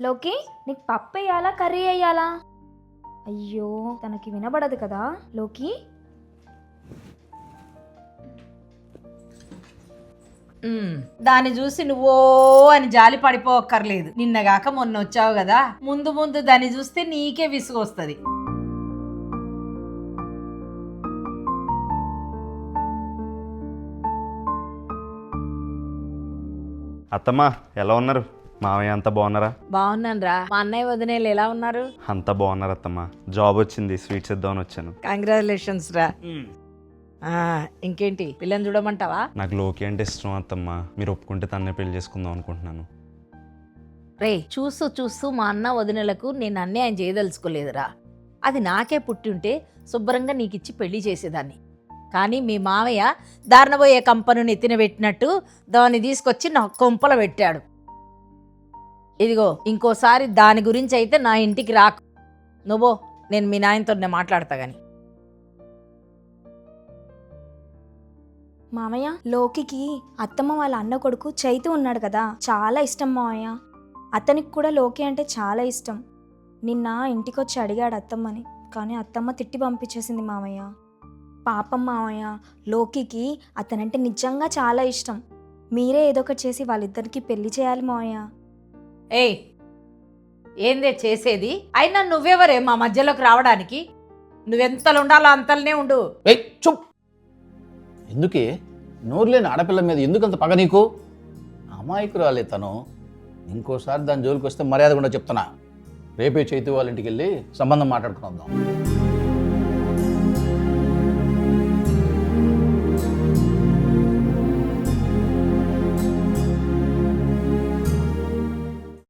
లోకి నీకు పప్పు వేయాలా కర్రీ వేయాలా? అయ్యో తనకి వినబడదు కదా. లోకి దాన్ని చూసి నువ్వో అని జాలి పడిపోక్కర్లేదు. నిన్నగాక మొన్న వచ్చావు కదా, ముందు ముందు దాన్ని చూస్తే నీకే విసుగు వస్తుంది. అత్తమ్మా ఎలా ఉన్నారు? మామయ్య అంతా బాగున్నారా? బాగున్నాను రా. మా అన్నయ్య వదినేలు ఎలా ఉన్నారు? అంతా బాగున్నారు అత్తమ్మా. జాబ్ వచ్చింది, స్వీట్స్ ఇద్దామని వచ్చాను. కంగ్రాచులేషన్స్ రా. ఇంకేంటి, పిల్లని చూడమంటావా? నాకు లోకి అంటే ఇష్టం అత్తమ్మా. మీరు ఒప్పుకుంటే తన్నే పెళ్లి చేసుకుందాం అనుకుంటున్నాను. రే, చూస్తూ చూస్తూ మా అన్న వదినలకు నేను అన్యాయం చేయదలుచుకోలేదురా. అది నాకే పుట్టి ఉంటే శుభ్రంగా నీకిచ్చి పెళ్లి చేసేదాన్ని. కానీ మీ మావయ్య దారినబోయే కంపను ఎత్తిన పెట్టినట్టు దాన్ని తీసుకొచ్చి నా కొంపల పెట్టాడు. ఇదిగో ఇంకోసారి దాని గురించి అయితే నా ఇంటికి రాకు. నువ్వో, నేను మీ నాయనతో మాట్లాడతా గాని. మామయ్య, లోకికి అత్తమ్మ వాళ్ళ అన్న కొడుకు చైతు ఉన్నాడు కదా, చాలా ఇష్టం మామయ్య. అతనికి కూడా లోకి అంటే చాలా ఇష్టం. నిన్న ఇంటికొచ్చి అడిగాడు అత్తమ్మని, కానీ అత్తమ్మ తిట్టి పంపించేసింది మామయ్య. పాపం మామయ్య, లోకికి అతనంటే నిజంగా చాలా ఇష్టం. మీరే ఏదో ఒకటి చేసి వాళ్ళిద్దరికి పెళ్లి చేయాలి మామయ్య. ఏయ్, ఏందే చేసేది? అయినా నువ్వెవరే మా మధ్యలోకి రావడానికి? నువ్వెంతలు ఉండాలో అంతలనే ఉండు. ఏయ్ చుప్! ఎందుకే నోరు లేని ఆడపిల్ల మీద ఎందుకంత పగ నీకు? అమాయకురాలే తను. ఇంకోసారి దాని జోలికి వస్తే మర్యాద కూడా చెప్తున్నా. రేపే చైతు వాళ్ళ ఇంటికి వెళ్ళి సంబంధం మాట్లాడుకుని వద్దాం.